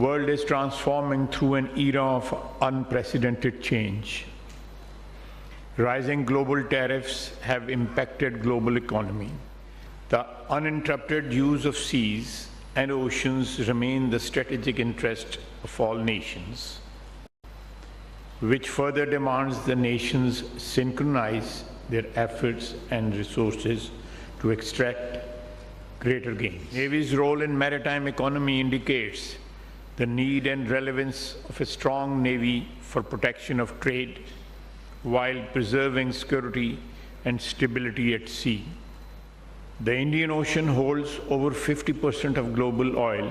World is transforming through an era of unprecedented change. Rising global tariffs have impacted global economy. The uninterrupted use of seas and oceans remain the strategic interest of all nations, which further demands the nations synchronize their efforts and resources to extract greater gains. Navy's role in maritime economy indicates the need and relevance of a strong navy for protection of trade while preserving security and stability at sea. The Indian Ocean holds over 50% of global oil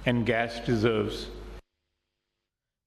and gas reserves.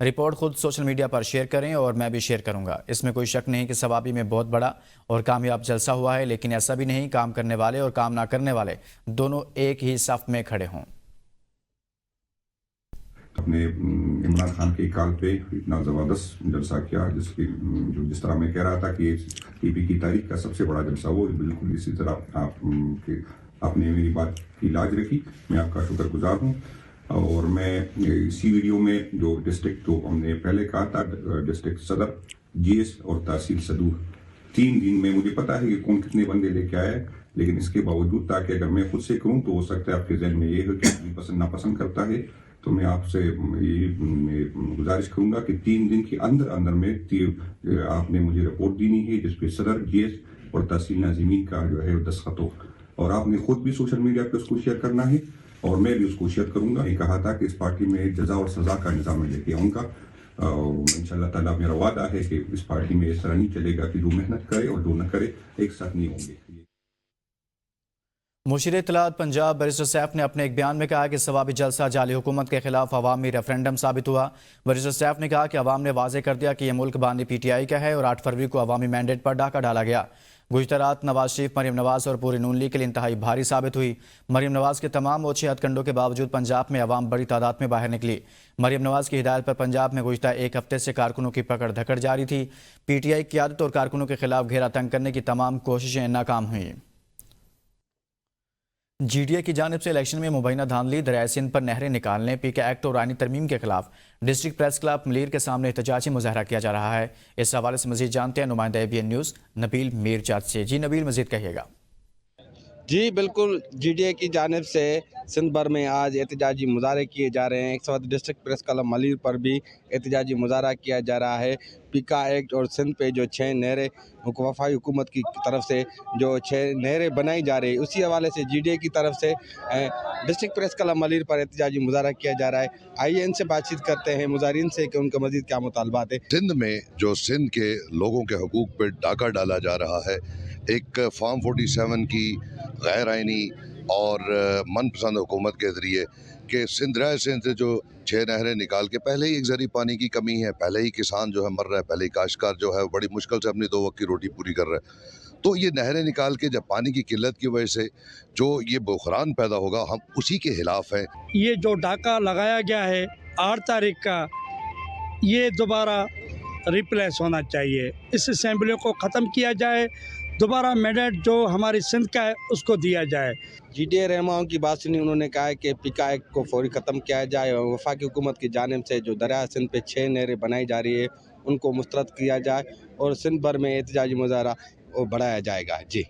Report خود social media پر share کریں اور میں بھی share کروں گا۔ اس میں کوئی شک نہیں کہ ثوابی میں بہت بڑا اور کامیاب جلسہ ہوا ہے، لیکن ایسا بھی نہیں کام کرنے والے اور کام نہ کرنے والے دونوں ایک ہی صف میں کھڑے ہوں۔ اپنے عمران خان کے کال پہ اتنا زبردست جلسہ کیا، جس طرح میں کہہ رہا تھا کہ پی پی کی تاریخ کا سب سے بڑا جلسہ وہ بالکل اسی طرح آپ نے میری بات کی لاج رکھی، میں آپ کا شکر گزار ہوں۔ اور میں اسی ویڈیو میں جو ڈسٹرکٹ جو ہم نے پہلے کہا تھا، ڈسٹرکٹ صدر، جی ایس اور تحصیل صدور، 3 دن میں مجھے پتا ہے کہ کون کتنے بندے لے کے آئے، لیکن اس کے باوجود تاکہ اگر میں خود سے کروں تو ہو سکتا ہے آپ کے ذہن میں یہ ہو کہ پسند ناپسند کرتا ہے، تو میں آپ سے یہ گزارش کروں گا کہ 3 دن کے اندر میں آپ نے مجھے رپورٹ دینی ہے جس پہ صدر، جی ایس اور تحصیل ناظمین کا جو ہے دستخط ہو، اور آپ نے خود بھی سوشل میڈیا پہ اس کو شیئر کرنا ہے اور میں بھی اس کو شیئر کروں گا۔ یہ کہا تھا کہ اس پارٹی میں جزا اور سزا کا نظام میں لے کے آؤں گا، اور انشاءاللہ تعالیٰ میرا وعدہ ہے کہ اس پارٹی میں اس طرح نہیں چلے گا کہ جو محنت کرے اور جو نہ کرے ایک ساتھ نہیں ہوں گے۔ مشیر اطلاعات پنجاب بیرسٹر سیف نے اپنے ایک بیان میں کہا کہ ثوابی جلسہ جعلی حکومت کے خلاف عوامی ریفرنڈم ثابت ہوا۔ بیرسٹر سیف نے کہا کہ عوام نے واضح کر دیا کہ یہ ملک بانی پی ٹی آئی کا ہے اور 8 فروری کو عوامی مینڈیٹ پر ڈاکہ ڈالا گیا۔ گزشتہ رات نواز شریف، مریم نواز اور پوری نون لیگ کے لیے انتہائی بھاری ثابت ہوئی۔ مریم نواز کے تمام اوچھے ہتھ کنڈوں کے باوجود پنجاب میں عوام بڑی تعداد میں باہر نکلی۔ مریم نواز کی ہدایت پر پنجاب میں گزشتہ 1 ہفتے سے کارکنوں کی پکڑ دھکڑ جاری تھی۔ پی ٹی آئی قیادت اور کارکنوں کے خلاف گھیرا تنگ کرنے کی تمام کوششیں ناکام ہوئیں۔ جی ڈی اے کی جانب سے الیکشن میں مبینہ دھاندلی، دریائے سندھ پر نہریں نکالنے، پی کے ایکٹ اور آئینی ترمیم کے خلاف ڈسٹرکٹ پریس کلب ملیر کے سامنے احتجاجی مظاہرہ کیا جا رہا ہے۔ اس حوالے سے مزید جانتے ہیں نمائندہ ABN نیوز نبیل میرچاند سے۔ جی نبیل، مزید کہیے گا۔ جی بالکل، جی ڈی اے کی جانب سے سندھ بھر میں آج احتجاجی مظاہرے کیے جا رہے ہیں۔ اس وقت ڈسٹرکٹ پریس کلب ملیر پر بھی احتجاجی مظاہرہ کیا جا رہا ہے۔ پیکا ایکٹ اور سندھ پہ جو 6 نہریں وفاقی حکومت کی طرف سے جو 6 نہریں بنائی جا رہی ہے، اسی حوالے سے جی ڈی اے کی طرف سے ڈسٹرکٹ پریس کلب ملیر پر احتجاجی مظاہرہ کیا جا رہا ہے۔ آئیے ان سے بات چیت کرتے ہیں مظاہرین سے کہ ان کا مزید کیا مطالبات ہے۔ سندھ میں جو سندھ کے لوگوں کے حقوق پہ ڈاکہ ڈالا جا رہا ہے، ایک فارم 47 کی غیر آئینی اور من پسند حکومت کے ذریعے کہ دریائے سندھ سے جو 6 نہریں نکال کے، پہلے ہی ایک زرعی پانی کی کمی ہے، پہلے ہی کسان جو ہے مر رہا ہے، پہلے ہی کاشتکار جو ہے بڑی مشکل سے اپنی 2 وقت کی روٹی پوری کر رہا ہے، تو یہ نہریں نکال کے جب پانی کی قلت کی وجہ سے جو یہ بحران پیدا ہوگا، ہم اسی کے خلاف ہیں۔ یہ جو ڈاکہ لگایا گیا ہے 8 تاریخ کا، یہ دوبارہ ریپلیس ہونا چاہیے۔ اس اسمبلی کو ختم کیا جائے، دوبارہ مینڈیٹ جو ہماری سندھ کا ہے اس کو دیا جائے۔ جی ڈی اے رہنماؤں کی بات سنی، انہوں نے کہا ہے کہ پیکا ایکٹ کو فوری ختم کیا جائے اور وفاقی حکومت کی جانب سے جو دریائے سندھ پہ 6 نہریں بنائی جا رہی ہے ان کو مسترد کیا جائے اور سندھ بھر میں احتجاجی مظاہرہ بڑھایا جائے گا۔ جی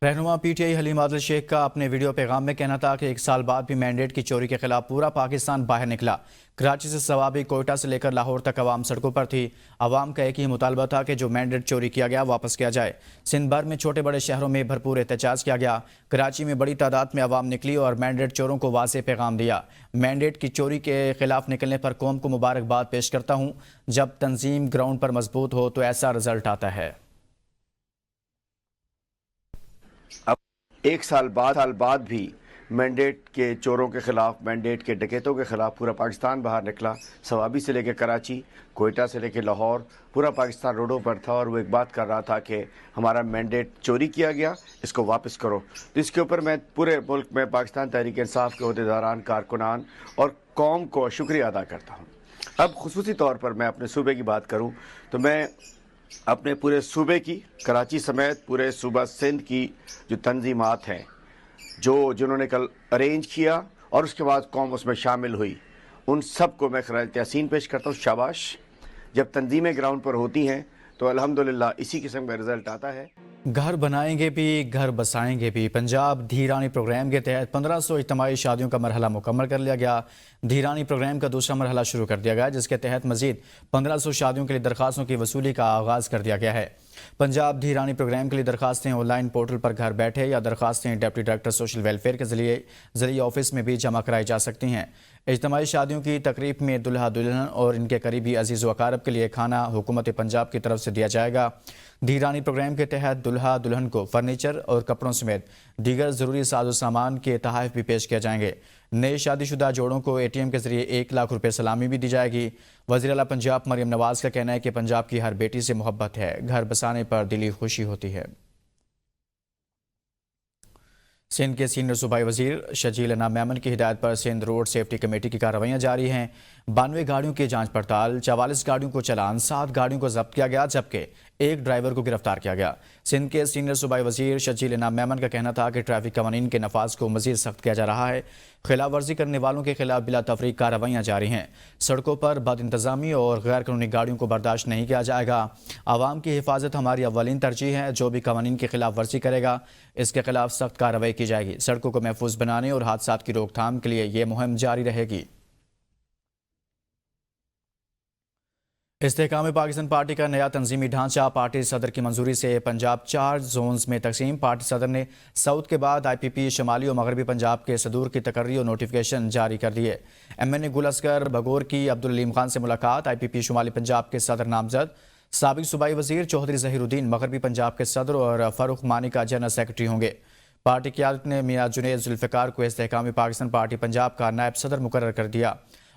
رہنما P T I Haleem Adil Sheikh کا اپنے ویڈیو پیغام میں کہنا تھا کہ 1 سال بعد بھی مینڈیٹ کی چوری کے خلاف پورا پاکستان باہر نکلا۔ کراچی سے ثوابی، کوئٹہ سے لے کر لاہور تک عوام سڑکوں پر تھی۔ عوام کا ایک ہی مطالبہ تھا کہ جو مینڈیٹ چوری کیا گیا واپس کیا جائے۔ سندھ بھر میں چھوٹے بڑے شہروں میں بھرپور احتجاج کیا گیا۔ کراچی میں بڑی تعداد میں عوام نکلی اور مینڈیٹ چوروں کو واضح پیغام دیا۔ مینڈیٹ کی چوری کے خلاف نکلنے پر قوم کو مبارکباد پیش کرتا ہوں۔ جب تنظیم گراؤنڈ پر مضبوط ہو تو ایسا رزلٹ آتا ہے۔ اب 1 سال بعد بھی مینڈیٹ کے چوروں کے خلاف، مینڈیٹ کے ڈکیتوں کے خلاف پورا پاکستان باہر نکلا۔ ثوابی سے لے کے کراچی، کوئٹہ سے لے کے لاہور، پورا پاکستان روڈوں پر تھا اور وہ ایک بات کر رہا تھا کہ ہمارا مینڈیٹ چوری کیا گیا، اس کو واپس کرو۔ تو اس کے اوپر میں پورے ملک میں پاکستان تحریک انصاف کے عہدیداران، کارکنان اور قوم کو شکریہ ادا کرتا ہوں۔ اب خصوصی طور پر میں اپنے صوبے کی بات کروں تو میں اپنے پورے صوبے کی، کراچی سمیت پورے صوبہ سندھ کی جو تنظیمات ہیں جنہوں نے کل ارینج کیا اور اس کے بعد قوم اس میں شامل ہوئی، ان سب کو میں خراج تحسین پیش کرتا ہوں۔ شاباش۔ جب تنظیمیں گراؤنڈ پر ہوتی ہیں تو الحمدللہ اسی قسم کا رزلٹ آتا ہے۔ گھر بنائیں گے بھی، گھر بسائیں گے بھی۔ پنجاب دھیرانی پروگرام کے تحت 1500 اجتماعی شادیوں کا مرحلہ مکمل کر لیا گیا۔ دھیرانی پروگرام کا دوسرا مرحلہ شروع کر دیا گیا، جس کے تحت مزید 1500 شادیوں کے لیے درخواستوں کی وصولی کا آغاز کر دیا گیا ہے۔ پنجاب دھیرانی پروگرام کے لیے درخواستیں آن لائن پورٹل پر گھر بیٹھے یا درخواستیں ڈپٹی ڈائریکٹر سوشل ویلفیئر کے ذریعے آفس میں بھی جمع کرائی جا سکتی ہیں۔ اجتماعی شادیوں کی تقریب میں دلہا دلہن اور ان کے قریبی عزیز و اقارب کے لیے کھانا حکومت پنجاب کی طرف سے دیا جائے گا۔ دھیرانی پروگرام کے تحت دلہا دلہن کو فرنیچر اور کپڑوں سمیت دیگر ضروری ساز و سامان کے تحائف بھی پیش کیے جائیں گے۔ نئے شادی شدہ جوڑوں کو ATM کے ذریعے 1 لاکھ روپے سلامی بھی دی جائے گی۔ وزیر اعلیٰ پنجاب مریم نواز کا کہنا ہے کہ پنجاب کی ہر بیٹی سے محبت ہے، گھر بسانے پر دلی خوشی ہوتی ہے۔ سندھ کے سینئر صوبائی وزیر شجیل انعام میمن کی ہدایت پر سندھ روڈ سیفٹی کمیٹی کی کارروائیاں جاری ہیں۔ 92 گاڑیوں کی جانچ پڑتال، 44 گاڑیوں کو چلان، 7 گاڑیوں کو ضبط کیا گیا جبکہ 1 ڈرائیور کو گرفتار کیا گیا۔ سندھ کے سینئر صوبائی وزیر شجیل انعام میمن کا کہنا تھا کہ ٹریفک قوانین کے نفاذ کو مزید سخت کیا جا رہا ہے۔ خلاف ورزی کرنے والوں کے خلاف بلا تفریق کارروائیاں جاری ہیں۔ سڑکوں پر بد انتظامی اور غیر قانونی گاڑیوں کو برداشت نہیں کیا جائے گا۔ عوام کی حفاظت ہماری اولین ترجیح ہے۔ جو بھی قوانین کی خلاف ورزی کرے گا اس کے خلاف سخت کارروائی کی جائے گی۔ سڑکوں کو محفوظ بنانے اور حادثات کی روک تھام کے لیے یہ مہم جاری رہے گی۔ استحکام پاکستان پارٹی کا نیا تنظیمی ڈھانچہ پارٹی صدر کی منظوری سے پنجاب 4 زونز میں تقسیم۔ پارٹی صدر نے ساؤتھ کے بعد IPP شمالی اور مغربی پنجاب کے صدور کی تقرری اور نوٹیفیکیشن جاری کر دیے۔ MNA گل اصغر بگور کی عبدالعلیم خان سے ملاقات۔ IPP شمالی پنجاب کے صدر نامزد سابق صوبائی وزیر چودھری ظہیر الدین مغربی پنجاب کے صدر اور فاروق مانی کا جنرل سیکرٹری ہوں گے۔ پارٹی قیادت نے میاں جنید ذوالفقار کو استحکام پاکستان پارٹی پنجاب کا نائب صدر مقرر کر دیا۔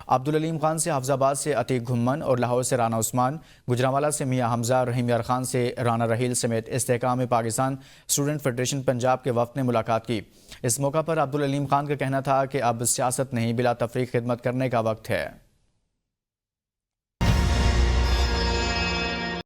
عبدالعلیم خان سے حفظ آباد سے عتیق گھمن اور لاہور سے رانا عثمان، گجرانوالہ سے میاں حمزہ، رحیم یار خان سے رانا رحیل سمیت استحکام پاکستان اسٹوڈنٹ فیڈریشن پنجاب کے وفد نے ملاقات کی۔ اس موقع پر عبدالعلیم خان کا کہنا تھا کہ اب سیاست نہیں بلا تفریق خدمت کرنے کا وقت ہے۔